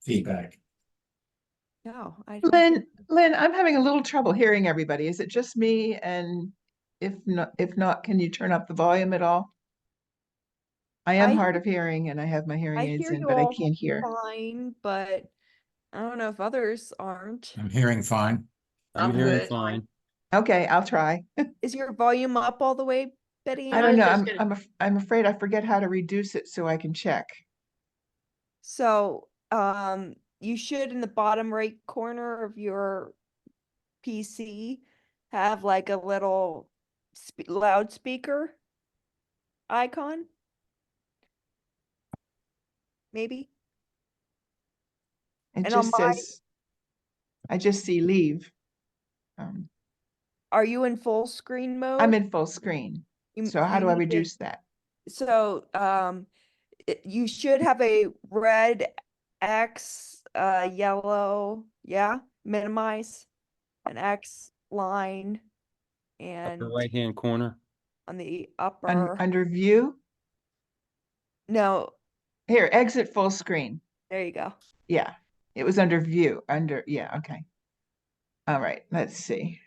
feedback. No, I don't. Lynn, I'm having a little trouble hearing everybody. Is it just me? And if not, can you turn up the volume at all? I am I hard of hearing and I have my hearing I aids hear in, you but I all can't hear. fine, but I don't know if others aren't. I'm hearing fine. I'm hearing good. fine. Okay, I'll try. Is your volume up all the way, Betty I Ann? don't know. just gonna- I'm afraid I forget how to reduce it so I can check. So, you should in the bottom right corner of your PC have like a little loudspeaker icon. Maybe. It And on just mine, says, I just see leave. Um, are you in full screen mode? I'm in full screen. So how do I need to- reduce that? So, you should have a red X, yellow, yeah, minimize, an X line, and Upper right-hand corner. on the upper, Under view? no, Here, exit full screen. there you go. Yeah, it was under view, yeah, okay. All right, let's see.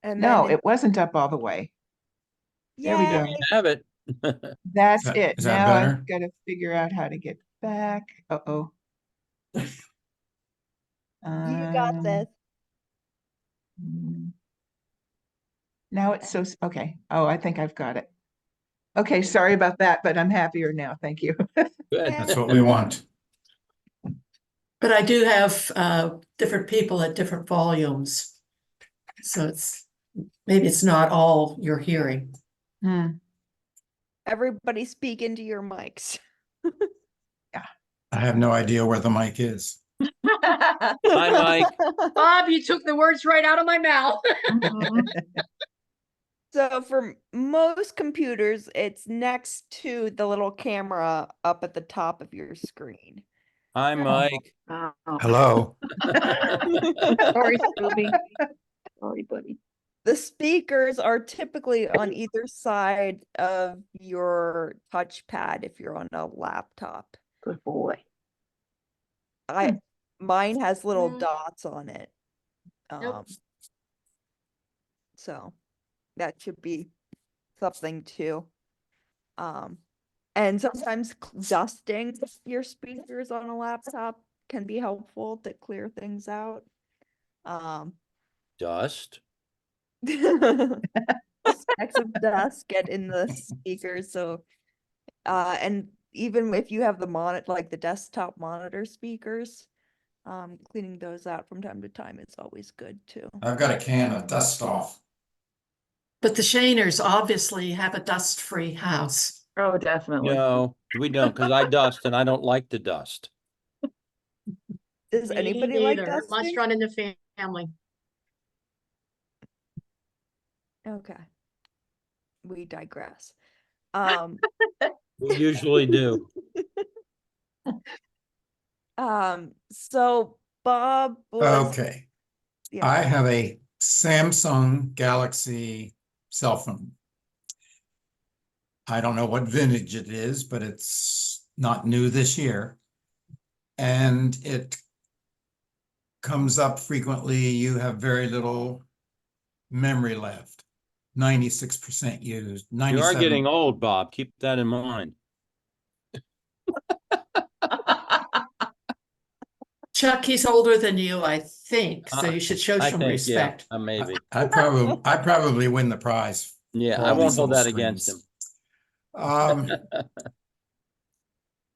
And No, then, it wasn't up all the way. There we yeah, go. Have it. That's that- it. is that Now better? I've got to figure out how to get back. Uh-oh. you got this. mm. Now it's okay. Oh, I think I've got it. Okay, sorry about that, but I'm happier now. Thank you. Good. That's what we want. But I do have different people at different volumes. So maybe it's not all you're hearing. Hmm. Everybody speak into your mics. I have no idea where the mic is. Hi, Mike. Bob, you took the words right out of my mouth. So for most computers, it's next to the little camera up at the top of your screen. Hi, Mike. Oh. Hello. Sorry, Scooby. Sorry, buddy. The speakers are typically on either side of your touchpad if you're on a laptop. Good boy. Mine has little Mm. dots on it. Nope. So that should be something too. And sometimes dusting your speakers on a laptop can be helpful to clear things out. Dust. Specks of dust get in the speakers, so and even if you have the like the desktop monitor speakers, cleaning those out from time to time is always good too. I've got a can of dust off. But the Shaners obviously have a dust-free house. Oh, definitely. No, we don't, because I dust and I don't like the dust. Does Me anybody like neither. Must dusting? run in the family. Okay. We digress. We usually do. So Bob was, Okay. yeah, I have a Samsung Galaxy cell phone. I don't know what vintage it is, but it's not new this year. And it comes up frequently. You have very little memory left. 96% used. You are 97. getting old, Bob. Keep that in mind. Chuck, he's older than you, I think, so you should show I some think, respect. yeah, maybe. I probably win the prize. Yeah, for I all won't these hold little that against him. screens.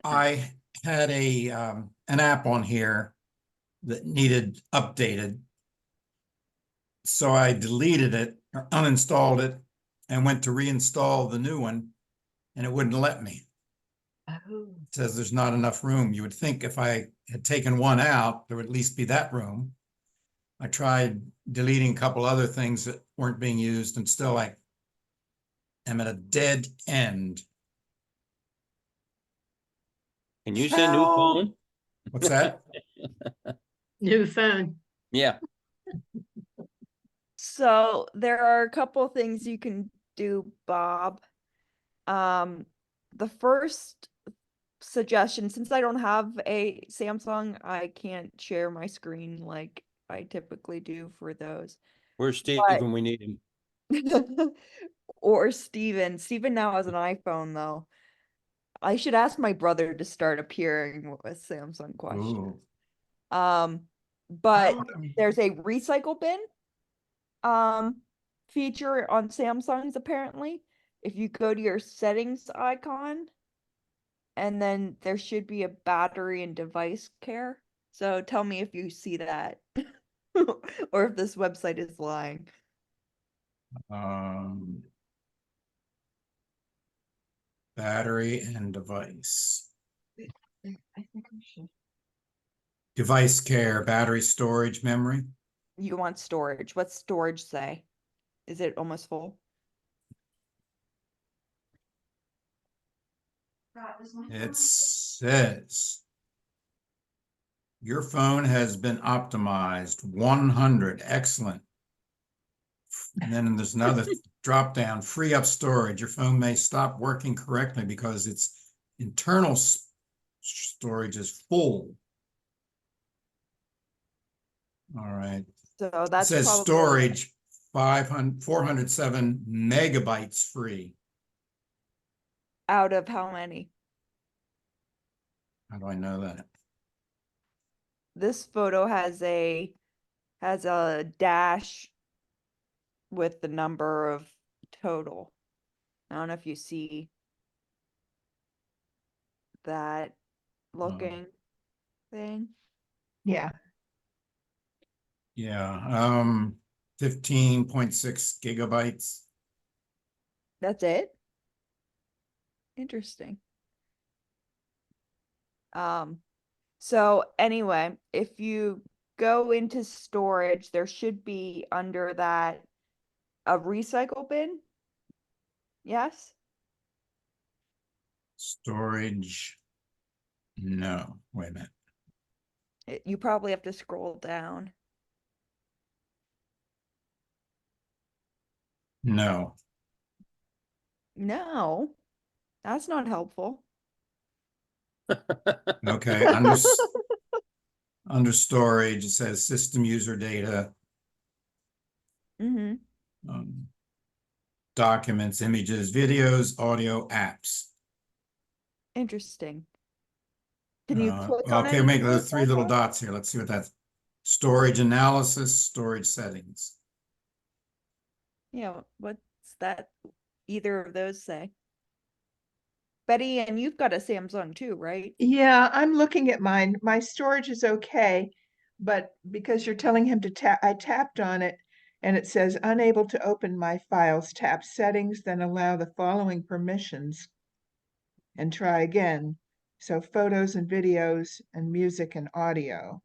I had an app on here that needed updated. So I deleted it or uninstalled it and went to reinstall the new one, and it wouldn't let me. Oh. It says there's not enough room. You would think if I had taken one out, there would at least be that room. I tried deleting a couple other things that weren't being used, and still I am at a dead end. Can you send new Help. phone? What's that? New phone. Yeah. so there are a couple things you can do, Bob. The first suggestion, since I don't have a Samsung, I can't share my screen like I typically do for those. Where's Steve But- when we need him? Or Steven. Steven now has an iPhone though. I should ask my brother to start appearing with Samsung question. Ooh. But How- there's a recycle bin feature on Samsung's apparently. If you go to your settings icon, and then there should be a battery and device care. So tell me if you see that or if this website is lying. Um, battery and device. I think we should. Device care, battery, storage, memory. You want storage. What's storage say? Is it almost full? It says your phone has been optimized 100. Excellent. And then there's another drop down, free up storage. Your phone may stop working correctly because its internal storage is full. All right. So It that's says probably storage 407 megabytes free. out of how many? How do I know that? This photo has a dash with the number of total. I don't know if you see that looking thing. Yeah, Yeah, 15.6 gigabytes. That's it? Interesting. So anyway, if you go into storage, there should be under that a recycle bin. Yes? Storage. No, wait a minute. You probably have to scroll down. No. No, that's not helpful. Okay, under storage, it says system user data, Mm-hmm. documents, images, videos, audio, apps. Interesting. Can you click on Okay, any make of those those three little icons? dots here. Let's see what that's. Storage analysis, storage settings. Yeah, what's that? Either of those say? Betty, and you've got a Samsung too, right? yeah, I'm looking at mine. My storage is okay, but because you're telling him to tap, I tapped on it and it says unable to open my files. Tap settings, then allow the following permissions and try again. So photos and videos and music and audio.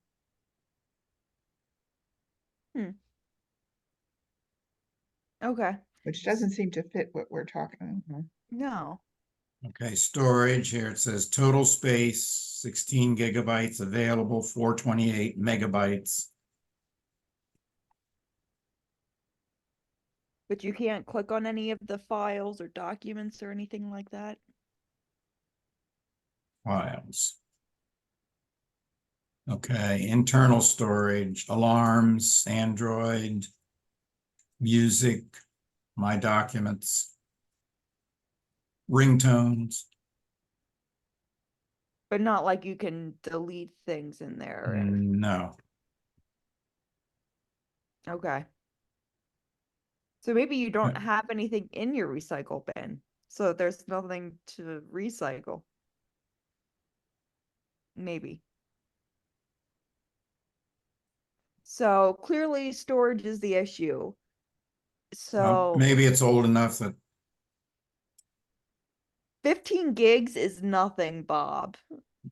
Okay. Which doesn't seem to fit what we're talking about. No. Okay, storage here, it says total space, 16 gigabytes available, 428 megabytes. But you can't click on any of the files or documents or anything like that. Files. Okay, internal storage, alarms, Android, music, my documents, ringtones. But not like you can delete things in there. or anything. No. Okay. So maybe you don't have anything in your recycle bin. So there's nothing to recycle. Maybe. So clearly storage is the issue. So Maybe it's old enough that 15 gigs is nothing, Bob.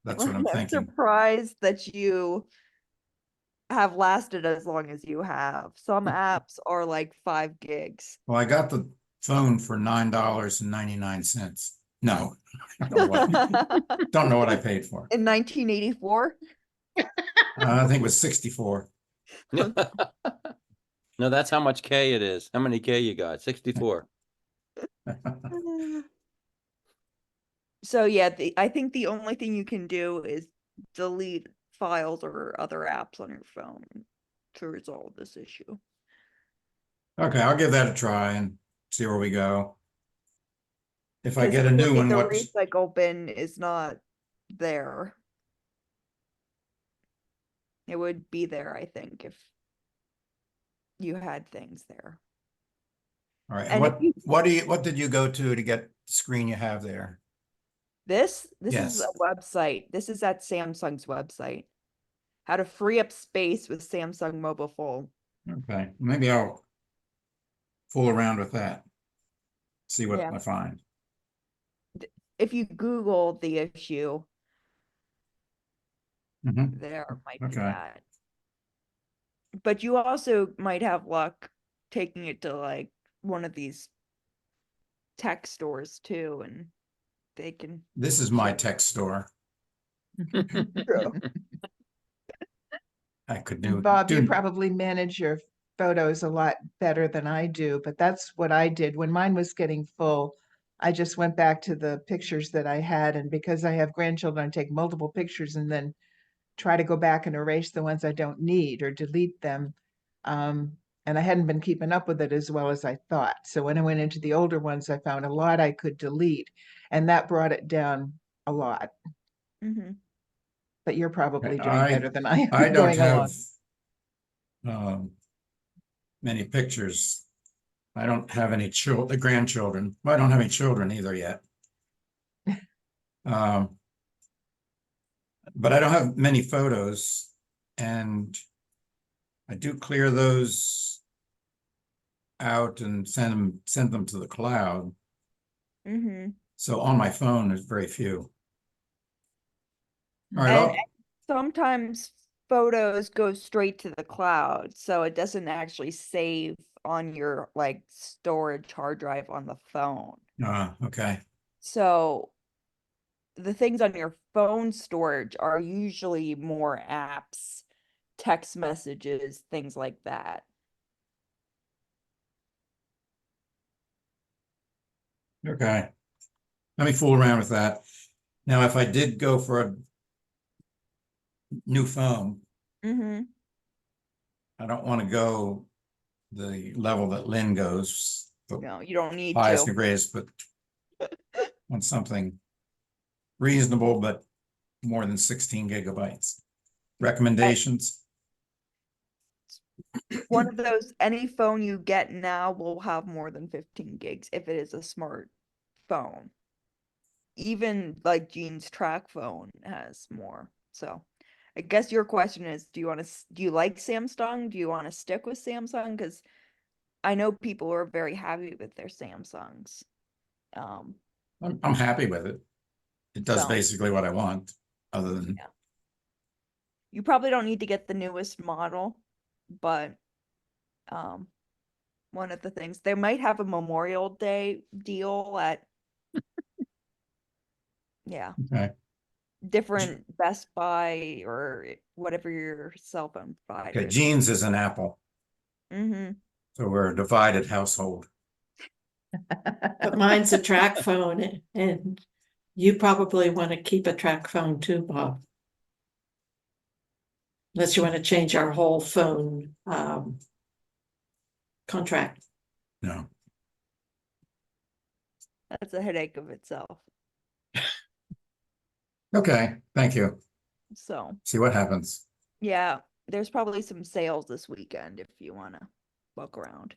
that's what I'm thinking. Surprised that you have lasted as long as you have. Some apps are like 5 gigs. Well, I got the phone for $9.99. No, I don't know what I paid for. In 1984? I think it was 64. No, that's how much K it is. How many K you got? 64. So yeah, I think the only thing you can do is delete files or other apps on your phone to resolve this issue. Okay, I'll give that a try and see where we go. If I 'Cause get a new clearly one, the what's, recycle bin is not there. It would be there, I think, if you had things there. all right, And if you what did you go to get the screen you have there? this is Yes. a website. This is at Samsung's website. How to free up space with Samsung Mobile Phone. Okay, maybe I'll fool around with that. See what Yeah. I find. If you Google the issue, Mhm. there might be Okay. that. But you also might have luck taking it to like one of these tech stores too, and they can This is my show- tech store. True. I could And do, Bob, you probably manage your photos a lot better than I do, but that's what I did. When mine was getting full, I just went back to the pictures that I had, and because I have grandchildren, I take multiple pictures and then try to go back and erase the ones I don't need or delete them. And I hadn't been keeping up with it as well as I thought. So when I went into the older ones, I found a lot I could delete, and that brought it down a lot. Mhm. But you're probably doing I better than I I am don't going along. have many pictures. I don't have any the grandchildren. Well, I don't have any children either yet. Um, but I don't have many photos, and I do clear those out and send them to the cloud. Mhm. So on my phone, there's very few. All right, And I'll, sometimes photos go straight to the cloud, so it doesn't actually save on your like storage hard drive on the phone. okay. So the things on your phone storage are usually more apps, text messages, things like that. Okay. Let me fool around with that. Now, if I did go for a new phone, Mm-hmm. I don't want to go the level that Lynn goes, the No, you don't need highest to. and greatest, but want something reasonable, but more than 16 gigabytes. Recommendations? One of those, any phone you get now will have more than 15 gigs if it is a smart phone. Even like Jean's track phone has more. So I guess your question is, do you like Samsung? Do you want to stick with Samsung? Because I know people are very happy with their Samsungs. Um, I'm happy with it. It does so basically what I want, other than, yeah. You probably don't need to get the newest model, but um one of the things they might have a Memorial Day deal at yeah, okay. different Best Buy or whatever your cell phone provider Okay, is. Jeans is an Apple, Mm-hmm. so we're a divided household. But mine's a track phone and you probably want to keep a track phone too, Bob. Unless you want to change our whole phone contract. No. That's a headache of itself. Okay, thank you. So See what happens. yeah, there's probably some sales this weekend if you want to look around.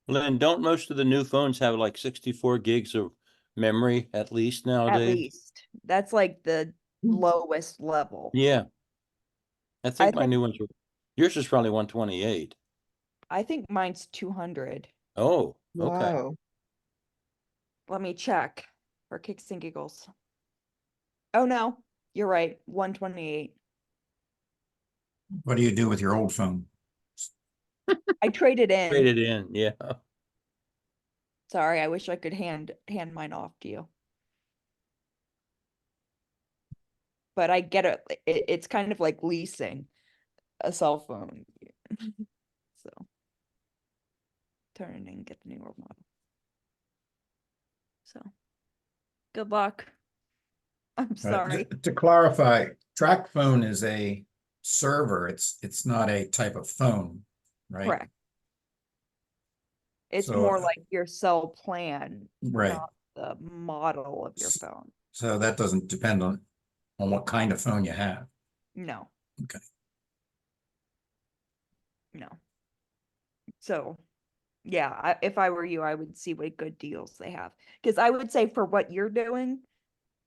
Lynn, don't most of the new phones have like 64 gigs of memory at least At nowadays? least that's like the lowest level. Yeah. I I think my think new ones are, yours is probably 128. I think mine's 200. Oh, okay. Whoa. Let me check for kicks and giggles. Oh no, you're right. 128. What do you do with your old phone? I traded in. Traded in, yeah. Sorry, I wish I could hand mine off to you. But I get it's kind of like leasing a cell phone. So turn it in, get the newer model. So, good luck. I'm sorry. To clarify, track phone is a server. It's not a type of phone, right? Correct. It's So, more like your cell plan, Right. not the model of your phone. So that doesn't depend on what kind of phone you have. No. Okay. No. So, yeah, if I were you, I would see what good deals they have. Because I would say for what you're doing,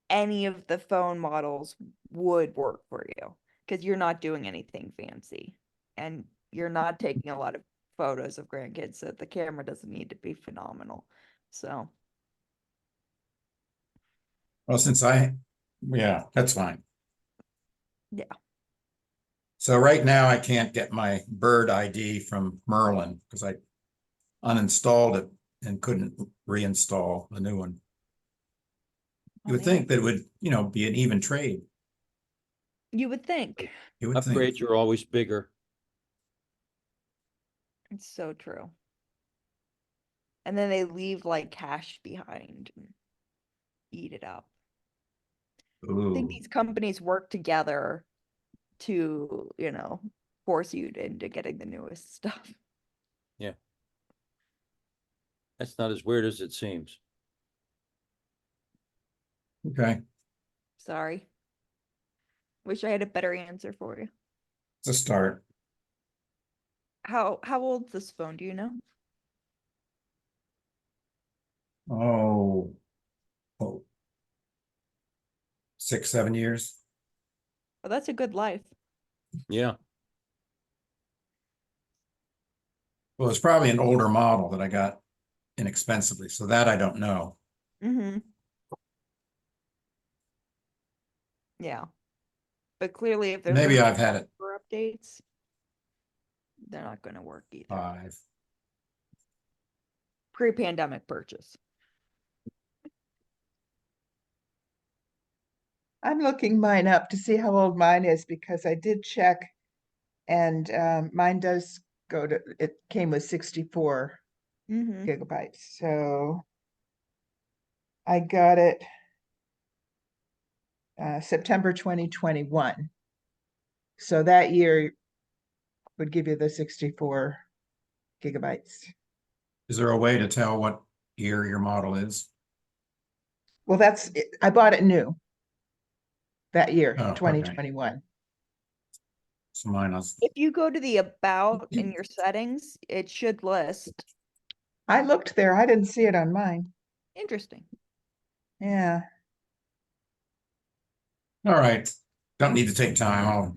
any of the phone models would work for you. Because you're not doing anything fancy. And you're not taking a lot of photos of grandkids, so the camera doesn't need to be phenomenal. So, Well, yeah, that's fine. yeah. So right now I can't get my Bird ID from Merlin because I uninstalled it and couldn't reinstall a new one. You would think that it would, be an even trade. You would think. You would think. Upgrades are always bigger. It's so true. And then they leave like cash behind and eat it up. I Ooh, think these companies work together to, force you into getting the newest stuff. That's not as weird as it seems. okay. Sorry. Wish I had a better answer for you. It's a start. How old's this phone, do you know? Oh, 6, 7 years. Oh, that's a good life. Yeah. Well, it's probably an older model that I got inexpensively, so that I don't know. Mm-hmm. Yeah. But clearly if there's Maybe no I've had it software updates, they're not gonna work either. 5. Pre-pandemic purchase. I'm looking mine up to see how old mine is because I did check and mine does it came with 64 Mm-hmm. gigabytes. So I got it September 2021. So that year would give you the 64 gigabytes. Is there a way to tell what year your model is? Well, I bought it new that year, Oh, okay. 2021. So mine was, If you go to the about in your settings, it should list. I looked there. I didn't see it on mine. Interesting. Yeah. all right. Don't need to take time.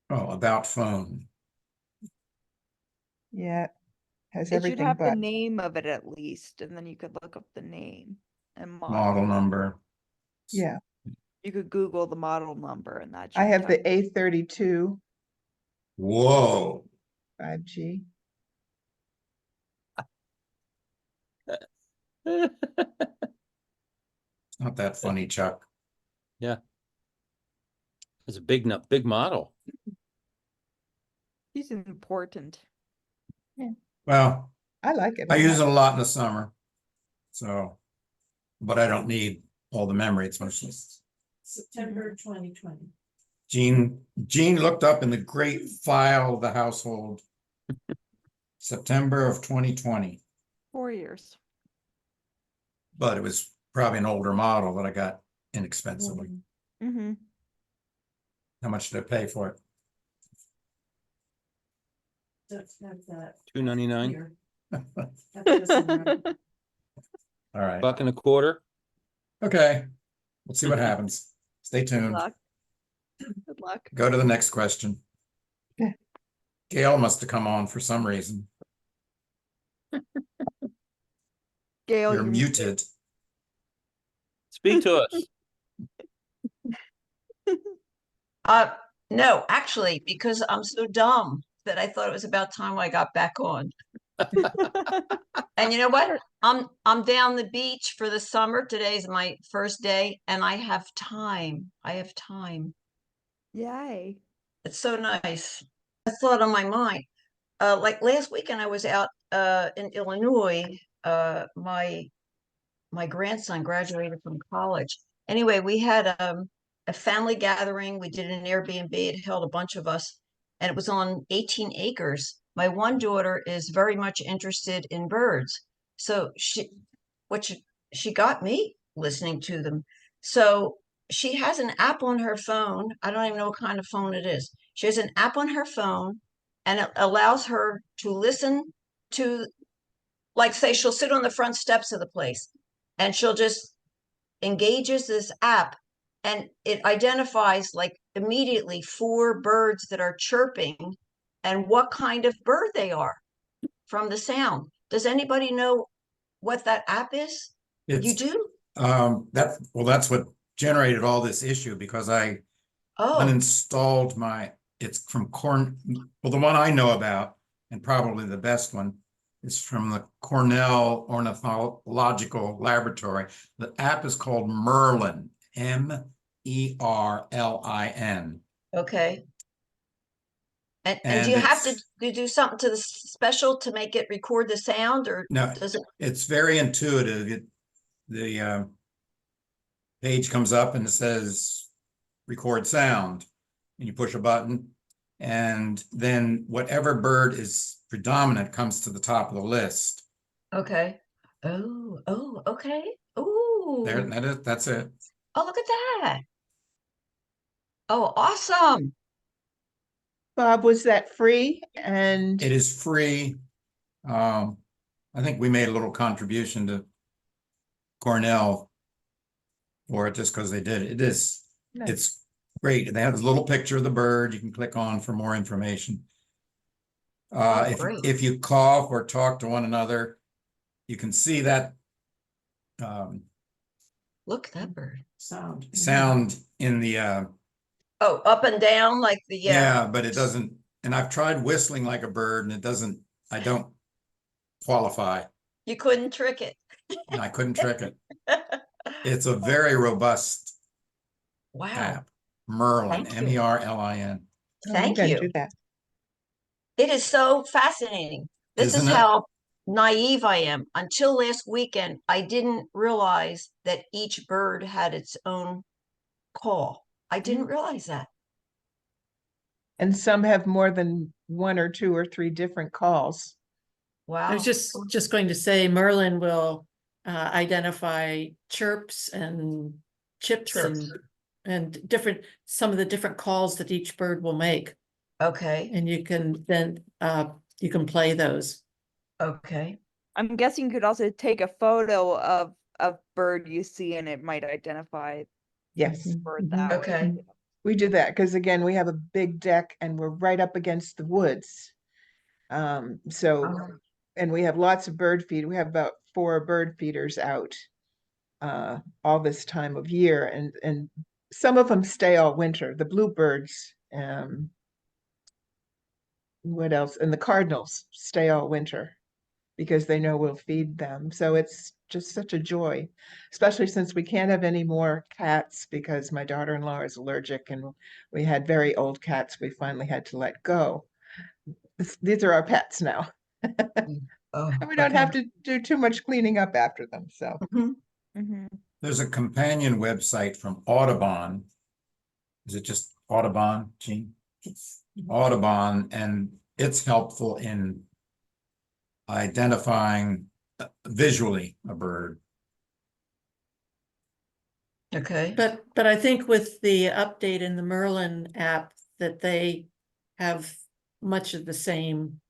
About phone. Yeah. Has It should everything have the but. name of it at least, and then you could look up the name and Model number. Yeah. You could Google the model number and that I should have tell the A32 Whoa. 5G. Not that funny, Chuck. Yeah. It's a big model. He's important. Well, I like it. I use like it a lot in the summer. So, but I don't need all the memory. It's mostly. September 2020. Jean looked up in the great file of the household. September of 2020, 4 years. but it was probably an older model that I got inexpensively. Mm-hmm. How much did I pay for it? $2.99, All right. $1.25. Okay. We'll see what happens. Stay Good tuned. luck. Good luck. Go to the next question. Yeah. Gail must have come on for some reason. Gail, You're muted. Speak to us. No, actually, because I'm so dumb that I thought it was about time I got back on. And you know what? I'm down the beach for the summer. Today's my first day and I have time. I have time. Yay. It's so nice. A thought on my mind. like last weekend I was out in Illinois. My grandson graduated from college. Anyway, we had a family gathering. We did an Airbnb. It held a bunch of us, and it was on 18 acres. My one daughter is very much interested in birds, so she got me listening to them. So she has an app on her phone. I don't even know what kind of phone it is. She has an app on her phone, and it allows her to listen to, like, say she'll sit on the front steps of the place and she'll just engages this app, and it identifies like immediately 4 birds that are chirping and what kind of bird they are from the sound. Does anybody know what that app is? You It's, do? that's what generated all this issue, because I Oh, uninstalled it's from well, the one I know about, and probably the best one, is from the Cornell Ornithological Laboratory. The app is called Merlin, Merlin. okay. And do And you have to do something to the special to make it record the sound, or No, does it? it's very intuitive. The page comes up and it says record sound, and you push a button, and then whatever bird is predominant comes to the top of the list. Okay. Oh, okay. Oh, That's it. oh, look at that. Oh, awesome. Bob, was that free? And It is free. I think we made a little contribution to Cornell for it just because they did it. It's great. They have a little picture of the bird you can click on for more information. Oh, great. If you cough or talk to one another, you can see that Look at that bird. sound in the Oh, up and down like the, yeah, but it doesn't. And I've tried whistling like a bird, and it doesn't. I don't qualify. You couldn't trick it. I couldn't trick it. It's a very robust Wow. app. Merlin, Thank you. Merlin. I'm Thank gonna you. do that. It is so fascinating. This is Isn't it? how naive I am. Until last weekend, I didn't realize that each bird had its own call. I didn't realize that. And some have more than 1 or 2 or 3 different calls. Wow. I was just going to say Merlin will identify chirps and chips Chirps. and different, some of the different calls that each bird will make. Okay. And you can then you can play those. Okay. I'm guessing you could also take a photo of a bird you see and it might identify Yes. the bird Mhm. that Okay. way. We do that because again, we have a big deck and we're right up against the woods. So, Oh, and we have lots of bird feed. We have about 4 bird feeders out all this time of year, and some of them stay all winter. The bluebirds, what else? And the cardinals stay all winter because they know we'll feed them. So it's just such a joy, especially since we can't have any more cats because my daughter-in-law is allergic and we had very old cats we finally had to let go. These are our pets now. oh, And we don't have to do too much cleaning up after them. So Mhm. Mhm. There's a companion website from Audubon. Is it just Audubon, Gene? Audubon, and it's helpful in identifying visually a bird. Okay. But I think with the update in the Merlin app that they have much of the same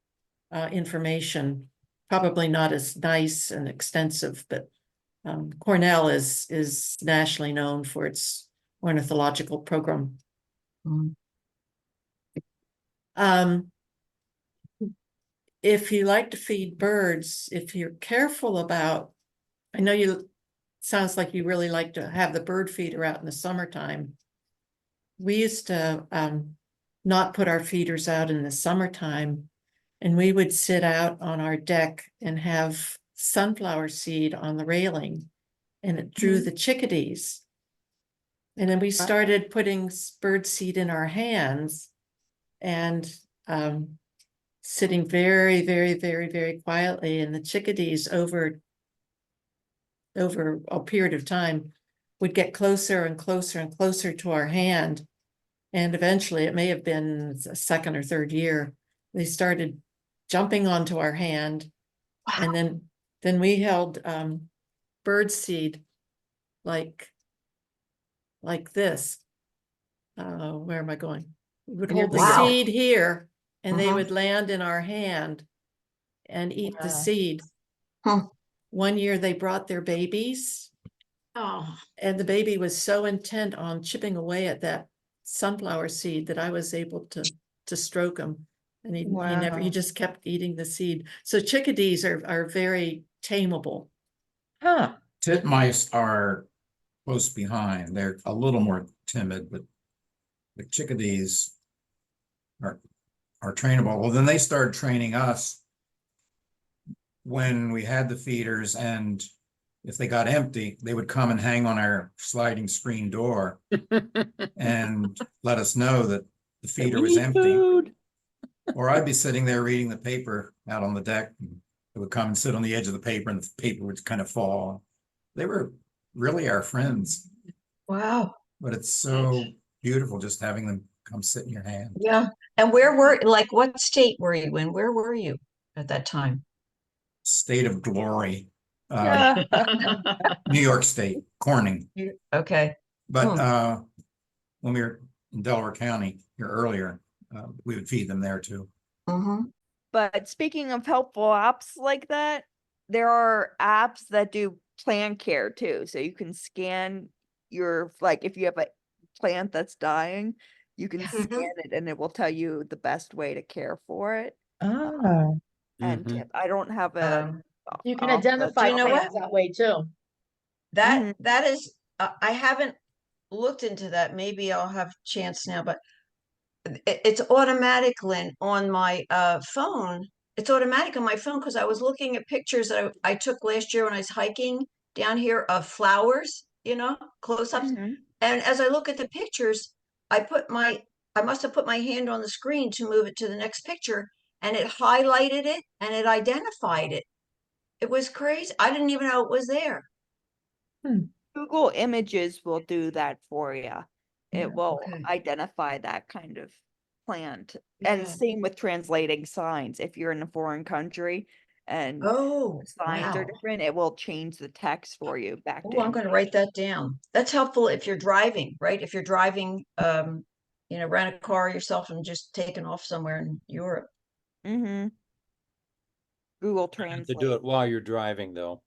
information, probably not as nice and extensive, but Cornell is nationally known for its ornithological program. Mm. If you like to feed birds, if you're careful about, I know sounds like you really like to have the bird feeder out in the summertime. We used to not put our feeders out in the summertime, and we would sit out on our deck and have sunflower seed on the railing, and it drew the chickadees. And then we started putting bird seed in our hands, and sitting very, very, very, very quietly, and the chickadees over a period of time would get closer and closer and closer to our hand. And eventually, it may have been the second or third year, they started jumping onto our hand. And then we held bird seed like this. Where am I going? We would In your hold the finger. Wow. seed here, and they Mhm. would land in our hand and eat the Wow. seed. Huh. One year they brought their babies, Oh, and the baby was so intent on chipping away at that sunflower seed that I was able to stroke him. And he Wow. just kept eating the seed. So chickadees are very tameable. Huh. Titmice are close behind. They're a little more timid, but the chickadees are trainable. Well, then they started training us when we had the feeders, and if they got empty, they would come and hang on our sliding screen door and let us know that the feeder We was need empty. food. Or I'd be sitting there reading the paper out on the deck, and it would come and sit on the edge of the paper, and the paper would kind of fall. They were really our friends, wow. but it's so beautiful just having them come sit in your hand. Yeah. And what state were you in? Where were you at that time? State of glory. Yeah. New York State, Corning. Okay. But Hmm. when we were in Delaware County here earlier, we would feed them there too. Mm-hmm. But speaking of helpful apps like that, there are apps that do plant care too. So you can scan your, like, if you have a plant that's dying, you can Mhm. scan it and it will tell you the best way to care for it. Oh. And Mhm. I don't have a. Um, You can off the identify Do you know what? plants that way too. Mhm. that is, I haven't looked into that. Maybe I'll have chance now, but it's automatic, Lynn, on my phone. It's automatic on my phone because I was looking at pictures that I took last year when I was hiking down here of flowers, close-ups. Mhm. And as I look at the pictures, I must have put my hand on the screen to move it to the next picture, and it highlighted it and it identified it. It was crazy. I didn't even know it was there. Google Images will do that for you. Yeah, It will okay. identify that kind of plant. Yeah. And same with translating signs. If you're in a foreign country and Oh, signs are wow. different, it will change the text for you back Oh, to I'm going to English. write that down. That's helpful if you're driving, right? If you're driving, rent a car yourself and just taking off somewhere in Europe. Mm-hmm. Google Have to Translate. do it while you're driving, though.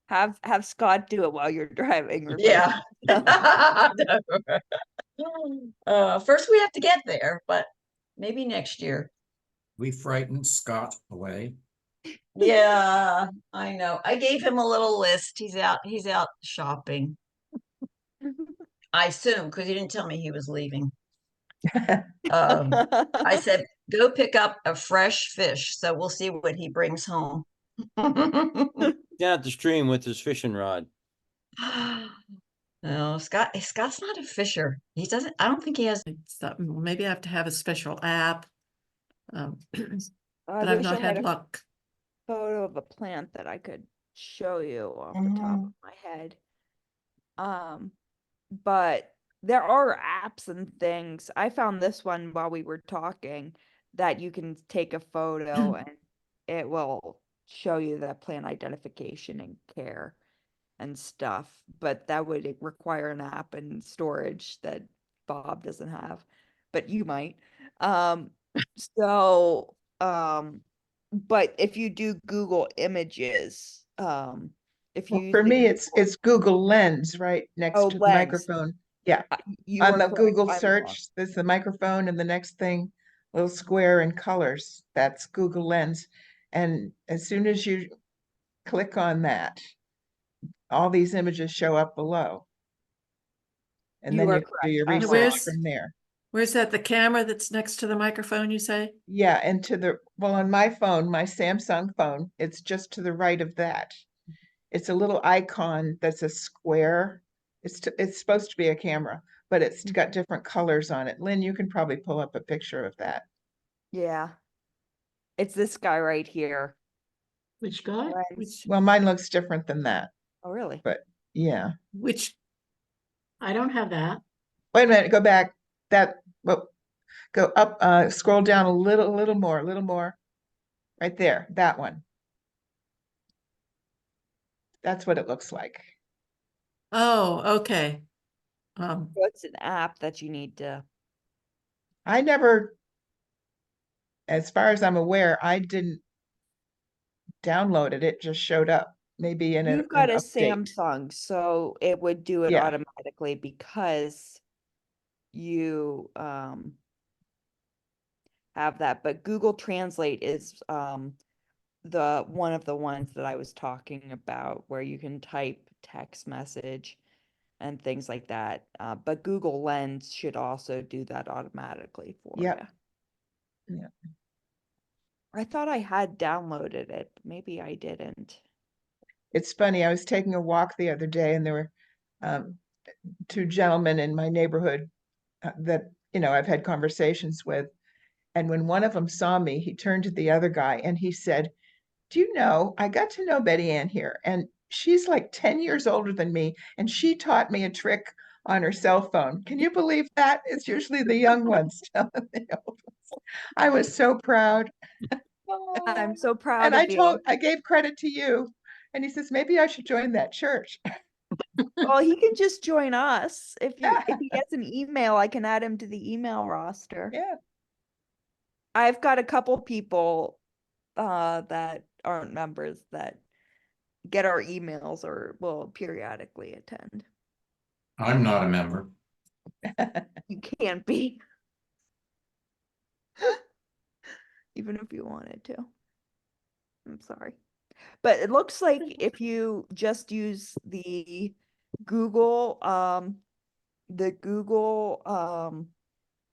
Have Scott do it while you're driving. Yeah. First we have to get there, but maybe next year. We frightened Scott away. Yeah, I know. I gave him a little list. He's out shopping. I assume because he didn't tell me he was leaving. I said, go pick up a fresh fish. So we'll see what he brings home. Down at the stream with his fishing rod. No, Scott's not a fisher. I don't think he has. Maybe I have to have a special app. I But I've wish I not had had a luck. photo of a plant that I could show you off the top Mhm. of my head. But there are apps and things. I found this one while we were talking that you can take a photo and it will show you the plant identification and care and stuff. But that would require an app and storage that Bob doesn't have, but you might. Um, so, but if you do Google Images, if you Well, use for the me, Google, it's Google Lens right next to the Lens, microphone. Yeah. you On are the correct. Google I'm wrong. search, there's the microphone and the next thing, little square in colors. That's Google Lens. And as soon as you click on that, all these images show up below. And You then are you can do your correct. I'm research wrong. Where's- from there. Where's that? The camera that's next to the microphone, you say? Yeah, and well, on my phone, my Samsung phone, it's just to the right of that. It's a little icon that's a square. It's supposed to be a camera, but it's got different colors on it. Lynn, you can probably pull up a picture of that. Yeah. It's this guy right here. Which guy? Lens. Well, mine looks different than that, Oh, really? but yeah. Which, I don't have that. Wait a minute, go back. That, well, go up, scroll down a little more. Right there, that one. That's what it looks like. Oh, okay. So it's an app that you need to. I never, as far as I'm aware, I didn't download it. It just showed up, maybe in You've an got a update. Samsung, so it would do it Yeah. automatically because you have that. But Google Translate is the one of the ones that I was talking about where you can type text message and things like that. But Google Lens should also do that automatically for Yep. you. Yeah. I thought I had downloaded it, but maybe I didn't. It's funny, I was taking a walk the other day and there were two gentlemen in my neighborhood that, I've had conversations with. And when one of them saw me, he turned to the other guy and he said, "Do you know, I got to know Betty Ann here, and she's like 10 years older than me, and she taught me a trick on her cell phone. Can you believe that? It's usually the young ones telling the old ones." I was so proud. I'm so proud And of you. I gave credit to you. And he says, maybe I should join that church. Well, he can just join us. If he gets an email, I can add him to the email roster. Yeah. I've got a couple people that aren't members that get our emails or will periodically attend. I'm not a member. You can't be. Even if you wanted to. I'm sorry. But it looks like if you just use the Google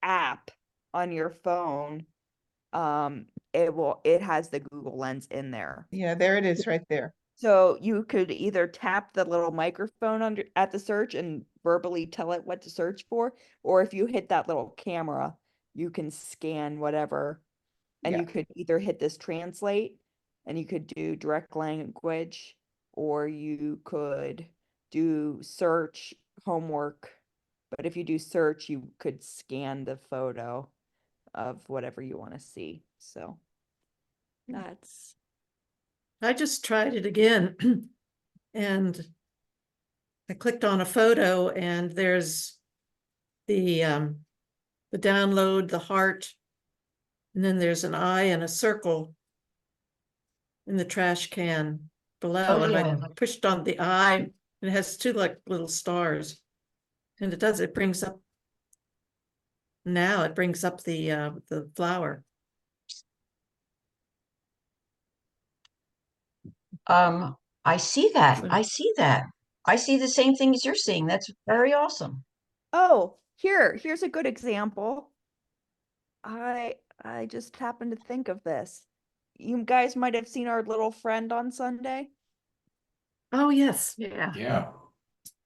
app on your phone, it has the Google Lens in there. Yeah, there it is right there. So you could either tap the little microphone under at the search and verbally tell it what to search for, or if you hit that little camera, you can scan whatever, and Yeah. you could either hit this translate and you could do direct language, or you could do search homework. But if you do search, you could scan the photo of whatever you want to see. So that's I just tried it again and I clicked on a photo and there's the download, the heart, and then there's an eye and a circle in the trash can below. And I pushed on the eye and it has two like little stars. And it brings up the flower. I see that. I see that. I see the same thing as you're seeing. That's very awesome. Oh, here's a good example. I just happened to think of this. You guys might have seen our little friend on Sunday. Oh, yes. Yeah.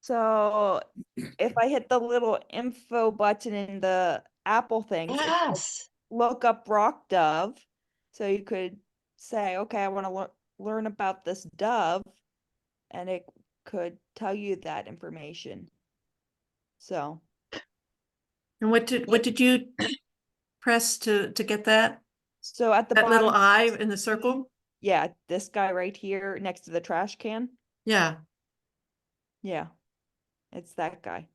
So if I hit the little info button in the Apple things, it says Yes. look up rock dove. So you could say, okay, I want to learn about this dove, and it could tell you that information. So And what did you press to get that? so at the That little bottom, eye in the circle? yeah, this guy right here next to the trash can. Yeah. Yeah, it's that guy.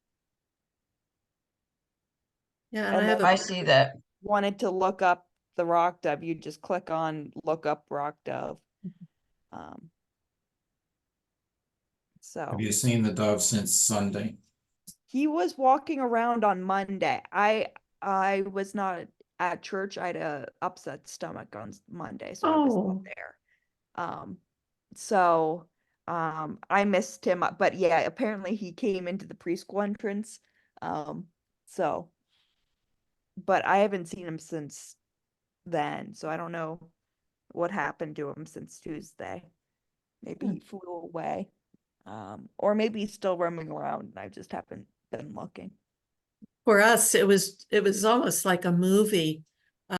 Yeah, and And I have I see that. wanted to look up the rock dove, you just click on look up rock dove. So Have you seen the dove since Sunday? he was walking around on Monday. I was not at church. I had a upset stomach on Monday, so I was not there. So I missed him, but yeah, apparently he came into the preschool entrance. So but I haven't seen him since then, so I don't know what happened to him since Tuesday. Maybe he flew away. Or maybe he's still roaming around and I just haven't been looking. For us, it was almost like a movie